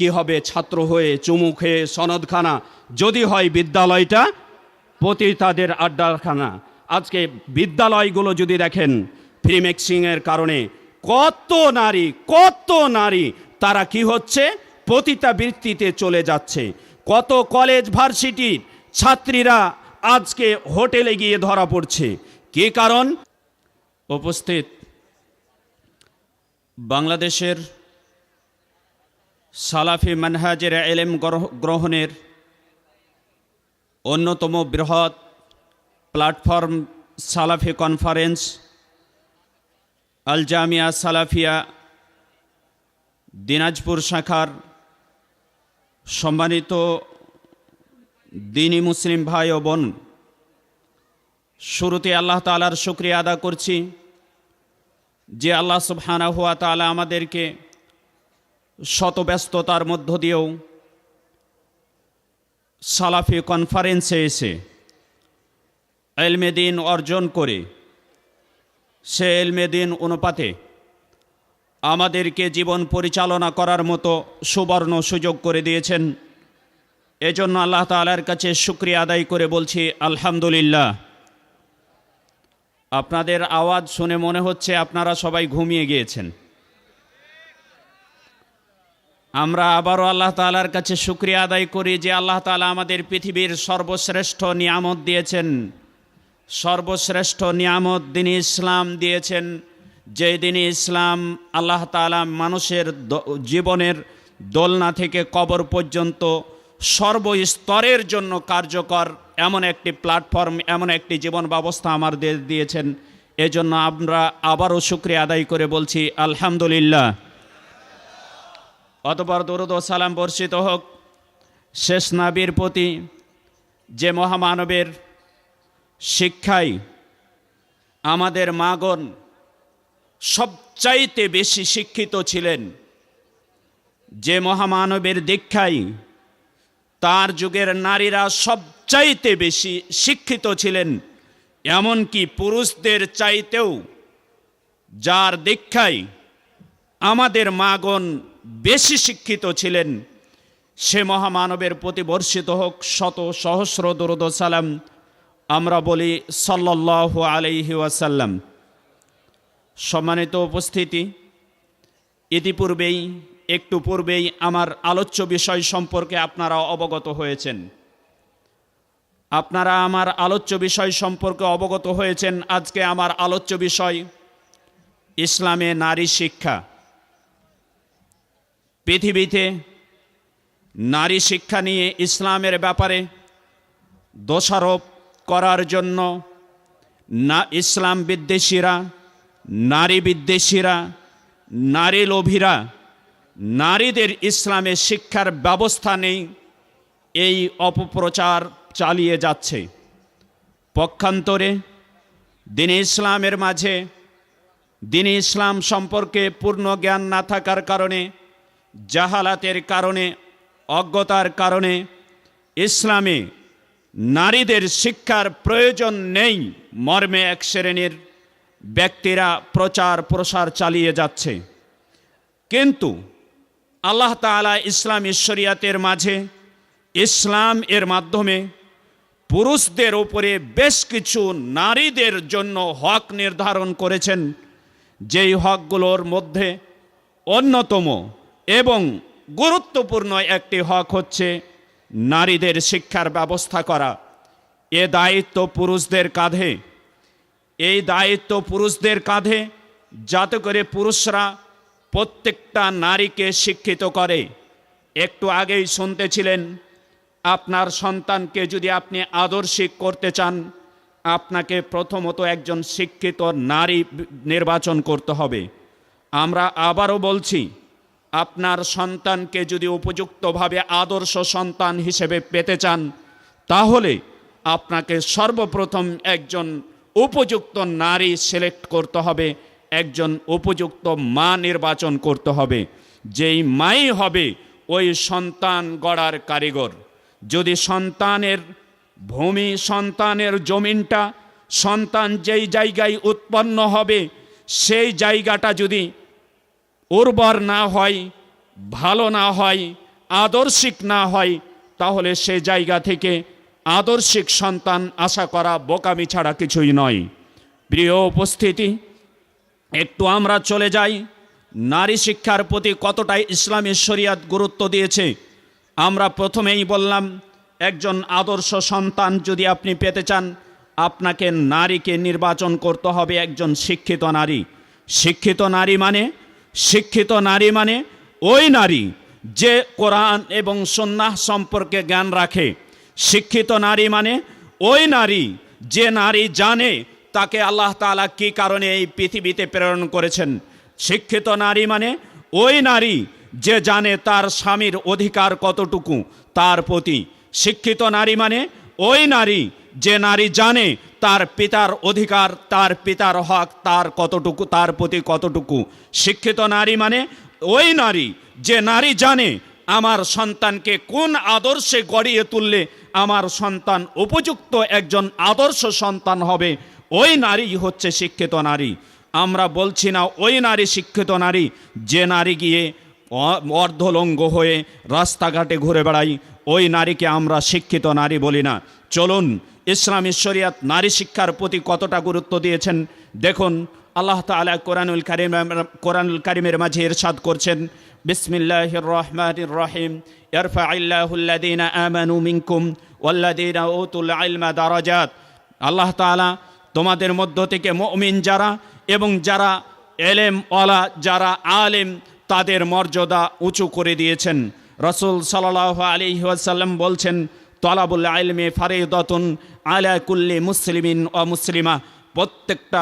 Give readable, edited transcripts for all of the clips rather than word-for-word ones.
কি হবে? ছাত্র হয়ে চুমু খেয়ে সনদখানা যদি হয় বিদ্যালয়টা পতিতাদের আড্ডাখানা। আজকে বিদ্যালয়গুলো যদি দেখেন ফ্রি মিক্সিংয়ের কারণে কত নারী তারা কি হচ্ছে? পতিতাবৃত্তিতে চলে যাচ্ছে। কত কলেজ ভার্সিটির ছাত্রীরা আজকে হোটেলে গিয়ে ধরা পড়ছে। কি কারণ? উপস্থিত বাংলাদেশের সালাফি মানহাজের ইলম গ্রহণের অন্যতম বৃহৎ প্ল্যাটফর্ম সালাফি কনফারেন্স আল জামিয়া সালাফিয়া দিনাজপুর শাখার সম্মানিত দ্বীনী মুসলিম ভাই ও বোন, শুরুতে আল্লাহ তাআলার শুকরিয়া আদা করছি যে আল্লাহ সুবহানাহু ওয়া তাআলা আমাদেরকে শত ব্যস্ততার মধ্য দিয়েও সালাফি কনফারেন্সে এসে ইলমে দ্বীন অর্জন করে সে ইলমে দ্বীন অনুপাতে আমাদেরকে জীবন পরিচালনা করার মতো সুবর্ণ সুযোগ করে দিয়েছেন। এজন্য আল্লাহ তাআলার কাছে শুকরিয়া আদায় করে বলছি আলহামদুলিল্লাহ। আপনাদের আওয়াজ শুনে মনে হচ্ছে আপনারা সবাই ঘুমিয়ে গিয়েছেন। আমরা আবারও আল্লাহ তাআলার কাছে শুকরিয়া আদায় করি যে আল্লাহ তাআলা আমাদের পৃথিবীর সর্বশ্রেষ্ঠ নিয়ামত দিয়েছেন। সর্বশ্রেষ্ঠ নিয়ামত দ্বীন ইসলাম দিয়েছেন। যে দ্বীন ইসলাম আল্লাহ তাআলা মানুষের জীবনের দোলনা থেকে কবর পর্যন্ত সর্বস্তরের জন্য কার্যকর এমন একটি প্ল্যাটফর্ম, এমন একটি জীবন ব্যবস্থা আমাদের দিয়েছেন। এজন্য আমরা আবারও শুকরিয়া আদায় করে বলছি আলহামদুলিল্লাহ। অতঃপর দরুদ ও সালাম বর্ষিত হোক শেষ নবীর প্রতি, যে মহামানবের শিক্ষায় আমাদের মাগণ সবচাইতে বেশি শিক্ষিত ছিলেন, যে মহামানবের দীক্ষায় তার যুগের নারীরা সবচাইতে বেশি শিক্ষিত ছিলেন, এমনকি পুরুষদের চাইতেও যার দীক্ষায় আমাদের মাগণ বেশি শিক্ষিত ছিলেন, সে মহামানবের প্রতি বর্ষিত হোক শত সহস্র দরুদ ও সালাম। আমরা বলি সাল্লাল্লাহু আলাইহি ওয়াসাল্লাম। সম্মানিত উপস্থিতি, ইতিপূর্বেই একটু পূর্বেই আমার আলোচ্য বিষয় সম্পর্কে আপনারা অবগত হয়েছেন। আপনারা আমার আলোচ্য বিষয় সম্পর্কে অবগত হয়েছেন। আজকে আমার আলোচ্য বিষয় ইসলামে নারী শিক্ষা। পৃথিবীতে নারী শিক্ষা নিয়ে ইসলামের ব্যাপারে দোষারোপ করার জন্য ইসলাম বিদ্বেষীরা, নারী বিদ্বেষীরা, নারী লোভীরা নারীদের ইসলামে শিক্ষার ব্যবস্থা নেই এই অপপ্রচার চালিয়ে যাচ্ছে। পক্ষান্তরে দ্বীন ইসলামের মাঝে দ্বীন ইসলাম সম্পর্কে পূর্ণ জ্ঞান না থাকার কারণে, জাহালাতের কারণে, অজ্ঞতার কারণে ইসলামে নারীদের শিক্ষার প্রয়োজন নেই মর্মে এক শ্রেণীর ব্যক্তিরা প্রচার প্রসার চালিয়ে যাচ্ছে। কিন্তু আল্লাহ তাআলা ইসলামী শরিয়াতের মাঝে ইসলাম এর মাধ্যমে পুরুষদের উপরে বেশ কিছু নারীদের জন্য হক নির্ধারণ করেছেন। যেই হকগুলোর মধ্যে অন্যতম এবং গুরুত্বপূর্ণ একটি হক হচ্ছে নারীদের শিক্ষার ব্যবস্থা করা। এ দায়িত্ব পুরুষদের কাঁধে। এই দায়িত্ব পুরুষদের কাঁধে, যাতে করে পুরুষরা প্রত্যেকটা নারীকে শিক্ষিত করে। একটু আগেই শুনতেছিলেন, আপনার সন্তানকে যদি আপনি আদর্শিক করতে চান, আপনাকে প্রথমত একজন শিক্ষিত নারী নির্বাচন করতে হবে। আমরা আবারও বলছি, আপনার সন্তানকে যদি উপযুক্তভাবে আদর্শ সন্তান হিসেবে পেতে চান, তাহলে আপনাকে সর্বপ্রথম একজন উপযুক্ত নারী সিলেক্ট করতে হবে, একজন উপযুক্ত মা নির্বাচন করতে হবে। যেই মাই হবে ওই সন্তান গড়ার কারিগর। যদি সন্তানের ভূমি, সন্তানের জমিনটা, সন্তান যেই জায়গায় উৎপন্ন হবে সেই জায়গাটা যদি উর্বর না হয়, ভালো না হয়, আদর্শিক না হয়, তাহলে সে জায়গা থেকে আদর্শিক সন্তান আশা করা বোকামি ছাড়া কিছুই নয়। প্রিয় উপস্থিতি, একটু আমরা চলে যাই নারী শিক্ষার প্রতি কতটাই ইসলামী শরিয়াত গুরুত্ব দিয়েছে। আমরা প্রথমেই বললাম, একজন আদর্শ সন্তান যদি আপনি পেতে চান, আপনাকে নারীকে নির্বাচন করতে হবে একজন শিক্ষিত নারী। শিক্ষিত নারী মানে ওই নারী যে কোরআন এবং সুন্নাহ সম্পর্কে জ্ঞান রাখে। শিক্ষিত নারী মানে ওই নারী যে নারী জানে তাকে আল্লাহ তাআলা কী কারণে এই পৃথিবীতে প্রেরণ করেছেন। শিক্ষিত নারী মানে ওই নারী যে জানে তার স্বামীর অধিকার কতটুকু তার প্রতি। শিক্ষিত নারী মানে ওই নারী যে নারী জানে তার পিতার অধিকার, তার পিতার হক তার কতটুকু, তার প্রতি কতটুকু। শিক্ষিত নারী মানে ওই নারী যে নারী জানে আমার সন্তানকে কোন আদর্শে গড়িয়ে তুললে আমার সন্তান উপযুক্ত একজন আদর্শ সন্তান হবে। ওই নারী হচ্ছে শিক্ষিত নারী। আমরা বলছি না ওই নারী শিক্ষিত নারী যে নারী গিয়ে অর্ধলঙ্গ হয়ে রাস্তাঘাটে ঘুরে বেড়াই, ওই নারীকে আমরা শিক্ষিত নারী বলি না। চলুন ইসলামী শরিয়াত নারী শিক্ষার প্রতি কতটা গুরুত্ব দিয়েছেন দেখুন। আল্লাহ তাআলা কোরআনুল কারীমের মাঝে ইরশাদ করছেন, বিসমিল্লাহির রহমানির রহিম, ইয়ারফাইল্লাহুল্লাযীনা আমানু মিনকুম ওয়াল্লাযীনা উতুল ইলমা দারাজাত। আল্লাহ তাআলা তোমাদের মধ্য থেকে মুমিন যারা এবং যারা এলেম ওয়ালা, যারা আলেম, তাদের মর্যাদা উঁচু করে দিয়েছেন। রাসূল সাল্লাল্লাহু আলাইহি ওয়াসাল্লাম বলছেন, তলাবুল ইলমি ফারিদাতুন আলা কুল্লি মুসলিমিন ওয়া মুসলিমা। প্রত্যেকটা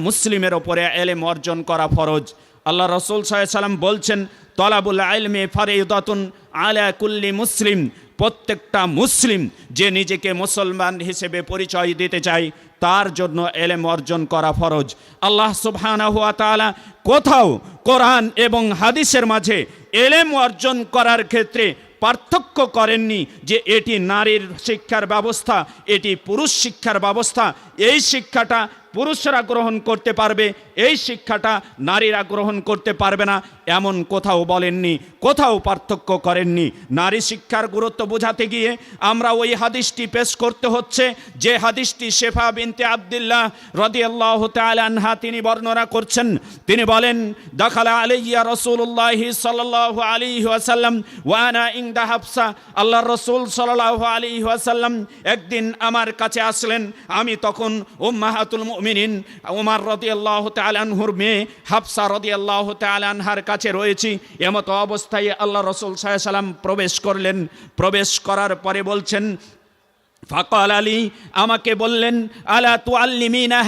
মুসলিমের ওপরে এলেম অর্জন করা ফরজ। আল্লাহ রাসূল সাল্লাল্লাহু আলাইহি ওয়াসাল্লাম বলছেন, তলাবুল ইলমি ফারিদাতুন আলা কুল্লি মুসলিম। প্রত্যেকটা মুসলিম যে নিজেকে মুসলমান হিসেবে পরিচয় দিতে চায় তার জন্য এলেম অর্জন করা ফরজ। আল্লাহ সুবহানাহু ওয়া তাআলা কোথাও কোরআন এবং হাদিসের মাঝে এলেম অর্জন করার ক্ষেত্রে পার্থক্য করেননি যে এটি নারীর শিক্ষার ব্যবস্থা, এটি পুরুষ শিক্ষার ব্যবস্থা, এই শিক্ষাটা পুরুষরা গ্রহণ করতে পারবে, এই শিক্ষাটা নারীরা গ্রহণ করতে পারবে না, এমন কোথাও বলেননি, কোথাও পার্থক্য করেননি। নারী শিক্ষার গুরুত্ব বোঝাতে গিয়ে আমরা ওই হাদিসটি পেশ করতে হচ্ছে যে হাদিসটি শেফা বিনতে আব্দুল্লাহ রাদিয়াল্লাহু তাআলা আনহা তিনি বর্ণনা করছেন। তিনি বলেন, দাখালা আলাইয়া রাসূলুল্লাহ সাল্লাল্লাহু আলাইহি ওয়াসাল্লাম ওয়া আনা ইনদা হাফসা। আল্লাহর রাসূল সাল্লাল্লাহু আলাইহি ওয়াসাল্লাম একদিন আমার কাছে আসলেন, আমি তখন উম্মাহাতুল মুমিনিন ওমর রাদিয়াল্লাহু তাআলা আনহুর মেয়ে হাফসা রাদিয়াল্লাহু তাআলা আনহার কাছে রয়েছি। এমতো অবস্থায় আল্লাহ রাসূল সাল্লাল্লাহু আলাইহি ওয়াসাল্লাম প্রবেশ করলেন। প্রবেশ করার পরে বলছেন, ফাকাল আলী, আমাকে বললেন, আলা তুআল্লিমিনা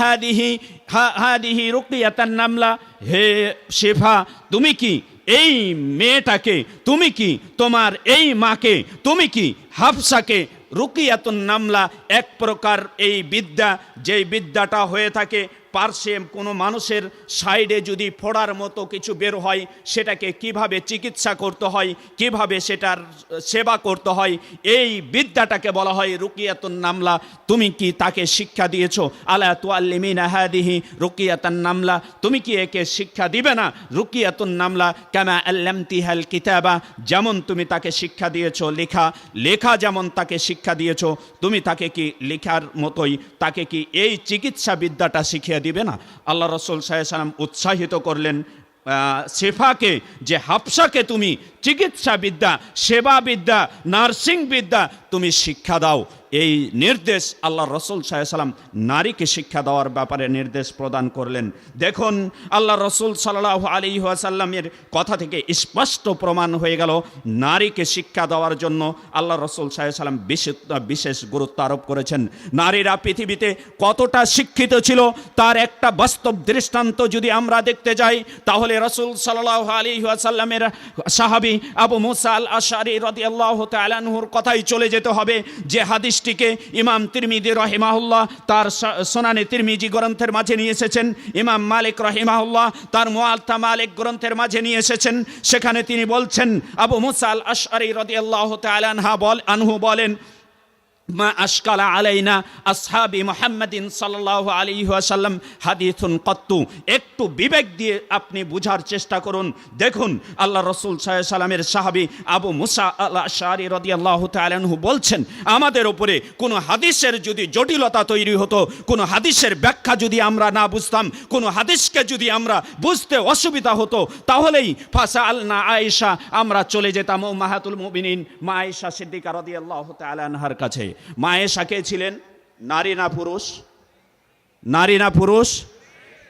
হাদিহি রুকিয়াতান নামলা। হে শেফা, তুমি কি এই মেয়েটাকে, তুমি কি তোমার এই মাকে, তুমি কি হাফসাকে রুকিয়াতুন নামলা, এক প্রকার এই বিদ্যা, যেই বিদ্যাটা হয়ে থাকে পার্শ্বে কোনো মানুষের সাইডে যদি ফোড়ার মতো কিছু বের হয় সেটাকে কিভাবে চিকিৎসা করতে হয়, কিভাবে সেটার সেবা করতে হয়, এই বিদ্যাটাকে বলা হয় রুকিয়াতুন নামলা। তুমি কি তাকে শিক্ষা দিয়েছো? আলা তুআল্লিমিনা হাদিহি রুকিয়াতুন নামলা, তুমি কি একে শিক্ষা দিবে না রুকিয়াতুন নামলা? কামা আল্লামতিহাল কিতাবা, যেমন তুমি তাকে শিক্ষা দিয়েছো লেখা যেমন তাকে শিক্ষা দিয়েছো, তুমি তাকে কি লেখার মতোই তাকে কি এই চিকিৎসা বিদ্যাটা শিখিয়ে দিবে না? আল্লাহ রাসূল সাল্লাল্লাহু আলাইহি ওয়াসাল্লাম উৎসাহিত করলেন শেফাকে যে হাফসাকে তুমি চিকিৎসা বিদ্যা, সেবা বিদ্যা, নার্সিং বিদ্যা তুমি শিক্ষা দাও। এই নির্দেশ আল্লাহ রাসূল সাল্লাল্লাহু আলাইহি ওয়াসাল্লাম নারীকে শিক্ষা দেওয়ার ব্যাপারে নির্দেশ প্রদান করলেন। দেখুন আল্লাহ রাসূল সাল্লাল্লাহু আলাইহি ওয়াসাল্লামের কথা থেকে স্পষ্ট প্রমাণ হয়ে গেল নারীকে শিক্ষা দেওয়ার জন্য আল্লাহ রাসূল সাল্লাল্লাহু আলাইহি ওয়াসাল্লাম বিশেষ গুরুত্ব আরোপ করেছেন। নারীরা পৃথিবীতে কতটা শিক্ষিত ছিল তার একটা বাস্তব দৃষ্টান্ত যদি আমরা দেখতে যাই, তাহলে রাসূল সাল্লাল্লাহু আলাইহি ওয়াসাল্লামের সাহাবী আবু মুসা আল আশআরী রাদিয়াল্লাহু তাআলা আনহুর কথাই চলে যেতে হবে, যে হাদিসটিকে ইমাম তিরমিজি রাহিমাহুল্লাহ তার সুনানে তিরমিজি গ্রন্থের মাঝে নিয়ে এসেছেন, ইমাম মালিক রাহিমাহুল্লাহ তার মুআত্তা মালিক গ্রন্থের মাঝে নিয়ে এসেছেন। সেখানে তিনি বলছেন, আবু মুসা আল আশআরী রাদিয়াল্লাহু তাআলা আনহু বলেন, মা আশকালা আলাইনা আসহাবি মুহাম্মাদিন সাল্লাল্লাহু আলাইহি ওয়াসাল্লাম হাদিসুন কত্তু। একটু বিবেক দিয়ে আপনি বুঝার চেষ্টা করুন। দেখুন আল্লাহ রাসূল সাল্লাল্লাহু আলাইহি সাল্লামের সাহাবী আবু মুসা আল আশআরী রাদিয়াল্লাহু তাআলা আনহু বলছেন, আমাদের উপরে কোনো হাদিসের যদি জটিলতা তৈরি হতো, কোনো হাদিসের ব্যাখ্যা যদি আমরা না বুঝতাম, কোনো হাদিসকে যদি আমরা বুঝতে অসুবিধা হতো, তাহলেই ফাসাআলনা আয়েশা, আমরা চলে যেতাম উম্মাহাতুল মুমিনিন মা আয়েশা সিদ্দিকা রাদিয়াল্লাহু তাআলা আনহার কাছে। মা আয়েশা কে ছিলেন? নারী না পুরুষ? নারী না পুরুষ?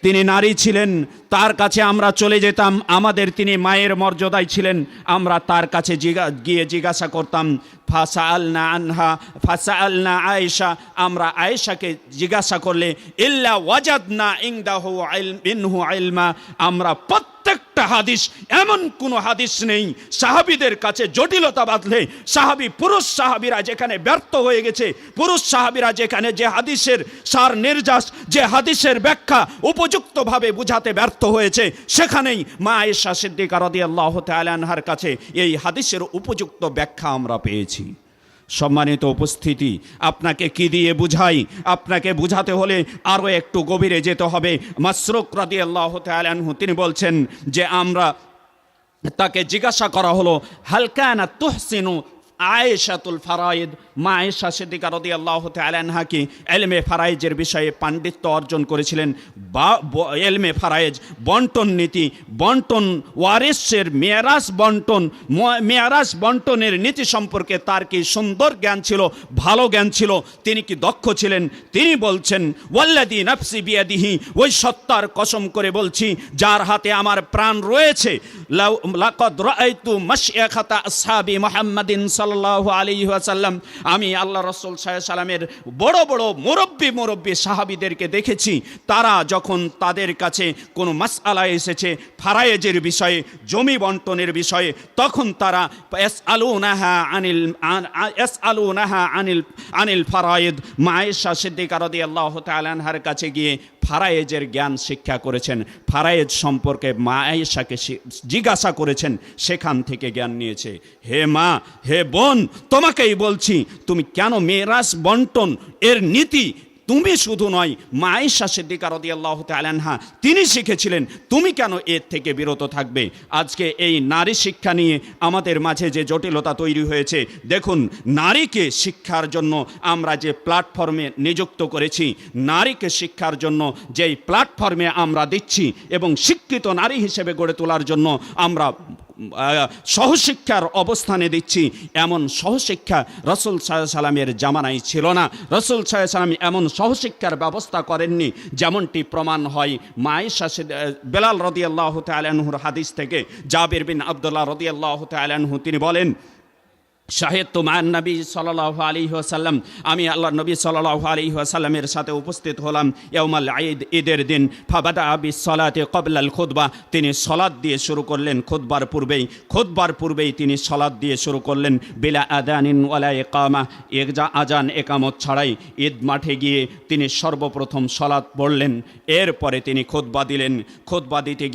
তিনি নারী ছিলেন। তার কাছে আমরা চলে যেতাম, আমাদের তিনি মায়ের মর্যাদায় ছিলেন। আমরা তার কাছে গিয়ে জিজ্ঞাসা করতাম, ফাসাআলনা আনহা, ফাসাআলনা আয়েশা, আমরা আয়েশাকে জিজ্ঞাসা করলে ইল্লা ওয়াজাদনা ইনদাহু মিনহু ইলমা, আমরা প্রত্যেকটা হাদিস, এমন কোনো হাদিস নেই সাহাবীদের কাছে জটিলতা বাঁধলে, পুরুষ সাহাবীরা যেখানে ব্যর্থ হয়ে গেছে, পুরুষ সাহাবীরা যেখানে যে হাদিসের সার নির্যাস, যে হাদিসের ব্যাখ্যা উপযুক্তভাবে বুঝাতে ব্যর্থ হয়েছে, সেখানেই মা আয়েশা সিদ্দিকা রাদিয়াল্লাহু তাআলা আনহার কাছে এই হাদিসের উপযুক্ত ব্যাখ্যা আমরা পেয়েছি। সম্মানিত উপস্থিতি, আপনাকে কি দিয়ে বুঝাই? আপনাকে বুঝাতে হলে আরও একটু গভীরে যেতে হবে। মাসরুক রাদিয়াল্লাহু তাআলা আনহু তিনি বলছেন যে আমরা, তাকে জিজ্ঞাসা করা হলো, হালকানা তুহসিনু আয়েশাতুল ফারাইদ, মা আয়েশা সিদ্দিকা রাদিয়াল্লাহু তাআলা আনহা কি ইলমে ফারাইজের বিষয়ে পাণ্ডিত্য অর্জন করেছিলেন? বা ইলমে ফারাইজ, বন্টন নীতি, বন্টন ওয়ারিসের মেরাজ বন্টনের নীতি সম্পর্কে তার কি সুন্দর জ্ঞান ছিল, ভালো জ্ঞান ছিল? তিনি কি দক্ষ ছিলেন? তিনি বলছেন, ওয়াল্লাযী নাফসি বিয়াদিহি, ওই সত্তার কসম করে বলছি যার হাতে আমার প্রাণ রয়েছে, লাকাদ রাআইতু মাশয়াখাতা আসহাবি মুহাম্মাদিন সাল্লাল্লাহু আলাইহি ওয়াসাল্লাম, আমি আল্লাহ রাসূল সাল্লাল্লাহু আলাইহি ওয়াসাল্লামের বড় বড় মুরব্বি সাহাবীদেরকে দেখেছি, তারা যখন তাদের কাছে কোনো মাসআলা এসেছে ফারায়েজের বিষয়ে, জমি বন্টনের বিষয়ে, তখন তারা ইয়াসআলুনাহা আনিল ফারায়েদ, মা আয়েশা সিদ্দিকা রাদিয়াল্লাহু তাআলা আনহার কাছে গিয়ে ফারায়েজের জ্ঞান শিক্ষা করেছেন, ফারায়েজ সম্পর্কে মা আয়েশাকে জিজ্ঞাসা করেছেন, সেখান থেকে জ্ঞান নিয়েছে। হে মা, হে বোন, তোমাকেই বলছি, তুমি কেন মেরাজ বন্টন এর নীতি তুমি শুধু নয়, মা আয়েশা সিদ্দিকা রাদিয়াল্লাহু তাআলা আনহা তিনি শিখেছিলেন, তুমি কেন এর থেকে বিরত থাকবে? আজকে এই নারী শিক্ষা নিয়ে আমাদের মাঝে যে জটিলতা তৈরি হয়েছে, দেখুন, নারীকে শিক্ষার জন্য আমরা যে প্ল্যাটফর্মে নিযুক্ত করেছি, নারীকে শিক্ষার জন্য যেই প্ল্যাটফর্মে আমরা দিচ্ছি এবং শিক্ষিত নারী হিসেবে গড়ে তোলার জন্য আমরা সহশিক্ষার অবস্থানে দিচ্ছি, এমন সহশিক্ষা রাসূল সাল্লাল্লাহু আলাইহি সাল্লামের জামানায় ছিল না। রাসূল সাল্লাল্লাহু আলাইহি সাল্লাম এমন সহশিক্ষার ব্যবস্থা করেননি, যেমনটি প্রমাণ হয় মা আয়েশা বেলাল রাদিয়াল্লাহু তাআলা আনহুর হাদিস থেকে। জাবির বিন আব্দুল্লাহ রাদিয়াল্লাহু তাআলা আনহু তিনি বলেন, শাহিদতু মা নবী সাল্লাল্লাহু আলাইহি ওয়াসাল্লাম, আমি আল্লাহ নবী সাল্লাল্লাহু আলাইহি ওয়াসাল্লামের সাথে উপস্থিত হলাম ইয়াউমাল ঈদ, ঈদের দিন। ফাবাদা বিস সালাতি ক্বাবলা আল খুতবা, তিনি সালাত দিয়ে শুরু করলেন খুতবার পূর্বেই তিনি সালাত দিয়ে শুরু করলেন, বিলা আযানিন ওয়ালা ইকামা, আজান একামত ছাড়াই ঈদ মাঠে গিয়ে তিনি সর্বপ্রথম সালাত পড়লেন। এরপরে তিনি খুতবা দিলেন। খুতবা দিতে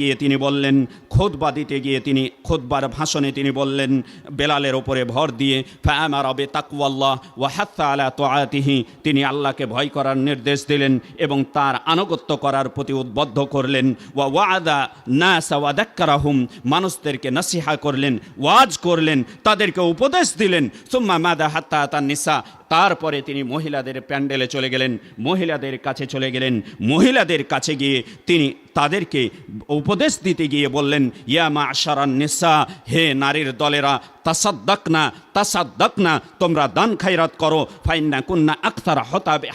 গিয়ে তিনি খুতবার ভাষণে তিনি বললেন, বেলালের ওপরে ভর দিয়ে, ফাআমারা বিতাকওয়াল্লাহ ওয়া হাত্তা আলা তুআতিহি, তিনি আল্লাহকে ভয় করার নির্দেশ দিলেন এবং তার আনুগত্য করার প্রতি উদ্বুদ্ধ করলেন। ওয়া ওয়াদা নাস ওয়া যাক্কারাহুম, মানুষদেরকে নসিহা করলেন, ওয়াজ করলেন, তাদেরকে উপদেশ দিলেন। সুম্মা মাদা হাত্তা আতান নিসা, তারপরে তিনি মহিলাদের প্যান্ডেলে চলে গেলেন, মহিলাদের কাছে গিয়ে তিনি তাদেরকে উপদেশ দিতে গিয়ে বললেন, ইয়া মা'শারান নিসা, হে নারীর দলেরা, তাসাদ্দাকনা, তোমরা দান খায়রাত করো, ফাইন্না কুন্না আকতার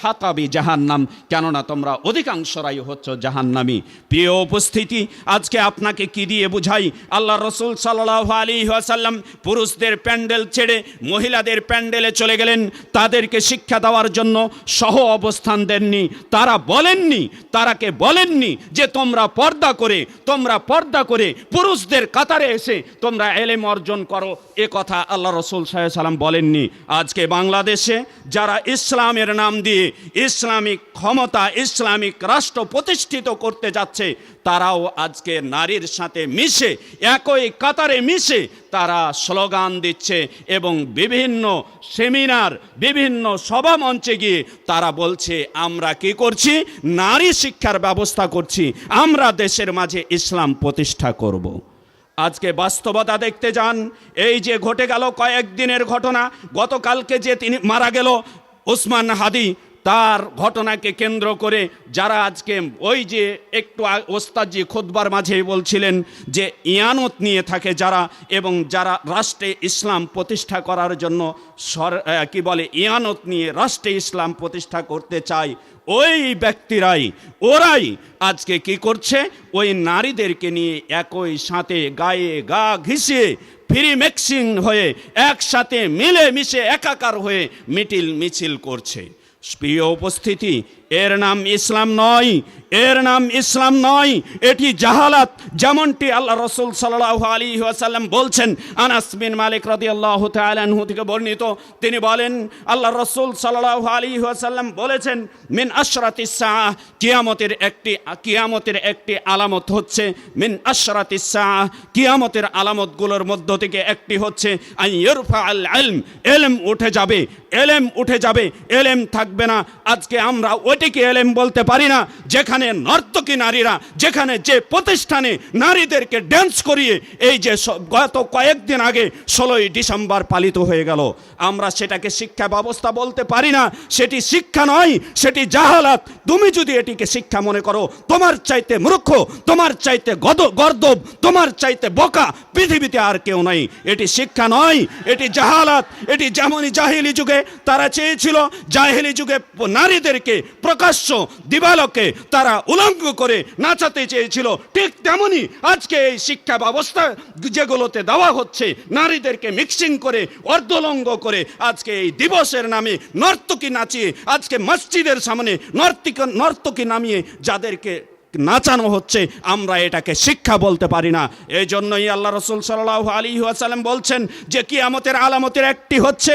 হাতাবি জাহান্নাম, কেননা তোমরা অধিকাংশরাই হচ্ছ জাহান্নামী। প্রিয় উপস্থিতি, আজকে আপনাকে কি দিয়ে বুঝাই? আল্লাহ রাসূল সাল্লাল্লাহু আলাইহি ওয়াসাল্লাম পুরুষদের প্যান্ডেল ছেড়ে মহিলাদের প্যান্ডেলে চলে গেলেন, তাদেরকে শিক্ষা দেওয়ার জন্য সহ অবস্থান দেননি। তারাকে বলেননি যে তোমরা পর্দা করে পুরুষদের কাতারে এসে তোমরা ইলম অর্জন করো, এ কথা আল্লাহ রাসূল সাল্লাল্লাহু আলাইহি ওয়াসাল্লাম বলেননি। আজকে বাংলাদেশে যারা ইসলামের নাম দিয়ে ইসলামিক ক্ষমতা, ইসলামিক রাষ্ট্র প্রতিষ্ঠিত করতে যাচ্ছে, তারাও আজকে নারীর সাথে মিশে, একই কাতারে মিশে তারা স্লোগান দিচ্ছে এবং বিভিন্ন সেমিনার, বিভিন্ন সভা মঞ্চে গিয়ে তারা বলছে আমরা কি করছি, নারী শিক্ষার ব্যবস্থা করছি, আমরা দেশের মাঝে ইসলাম প্রতিষ্ঠা করব। আজকে বাস্তবতা দেখতে যান, এই যে ঘটে গেল কয়েকদিনের ঘটনা, গতকালকে যে তিনি মারা গেল ওসমান হাদি, তার ঘটনাকে কেন্দ্র করে যারা আজকে ওই যে একটু ওস্তাদজি খুতবার মাঝেই বলছিলেন যে ইয়ানত নিয়ে থাকে যারা, এবং যারা রাষ্ট্রে ইসলাম প্রতিষ্ঠা করার জন্য কি বলে ইয়ানত নিয়ে রাষ্ট্রে ইসলাম প্রতিষ্ঠা করতে চায়, ওই ব্যক্তিরাই, ওরাই আজকে কি করছে, ওই নারীদেরকে নিয়ে একই সাথে গায়ে গা ঘিষিয়ে ফ্রি মিক্সিং হয়ে একসাথে মিলে মিশে একাকার হয়ে মিছিল করছে। প্রিয় উপস্থিতি, এর নাম ইসলাম নয়, এর নাম ইসলাম নয়, এটি জাহালাত। যেমনটি আল্লাহ রসুল সাল্লাল্লাহু আলাইহি ওয়াসাল্লাম বলছেন, আনাস বিন মালিক রাদিয়াল্লাহু তাআলা আনহু থেকে বর্ণিত, তিনি বলেন আল্লাহ রসুল সাল্লাল্লাহু আলাইহি ওয়াসাল্লাম বলেছেন, মিন আশরাতিস সাআহ, কিয়ামতের একটি আলামত হচ্ছে, মিন আশরাতিস সাআহ, কিয়ামতের আলামতগুলোর মধ্য থেকে একটি হচ্ছে আন ইরফা আল ইলম, ইলম উঠে যাবে, ইলম উঠে যাবে, ইলম থাকবে না। আজকে আমরা ওইটিকে এলেম বলতে পারি না যেখানে নর্তকী নারীরা, যেখানে যে প্রতিষ্ঠানে নারীদেরকে ড্যান্স করিয়ে এই যে গত কয়েকদিন আগে 16ই ডিসেম্বর পালিত হয়ে গেল, আমরা সেটাকে শিক্ষা ব্যবস্থা বলতে পারি না। সেটি শিক্ষা নয়, সেটি জাহালাত। তুমি যদি এটিকে শিক্ষা মনে করো, তোমার চাইতে মূর্খ, তোমার চাইতে গর্দব, তোমার চাইতে বোকা পৃথিবীতে আর কেউ নাই। এটি শিক্ষা নয়, এটি জাহালাত। এটি যেমনই জাহিলি যুগে তারা চেয়েছিল, জাহিলি যুগে নারীদেরকে প্রকাশ্য দিবালোকে তারা উলঙ্গ করে নাচাতে চেয়েছিল, ঠিক তেমনি আজকে এই শিক্ষা ব্যবস্থা যেগুলোতে দেওয়া হচ্ছে, নারীদেরকে মিক্সিং করে অর্ধলঙ্গ করে আজকে এই দিবসের নামে নর্তকী নাচিয়ে, আজকে মসজিদের সামনে নর্তকী নামিয়ে যাদেরকে নাচানো হচ্ছে, আমরা এটাকে শিক্ষা বলতে পারি না। এই জন্যই আল্লাহ রসুল সাল্লাল্লাহু আলাইহি ওয়াসাল্লাম বলছেন যে কিয়ামতের আলামতের একটি হচ্ছে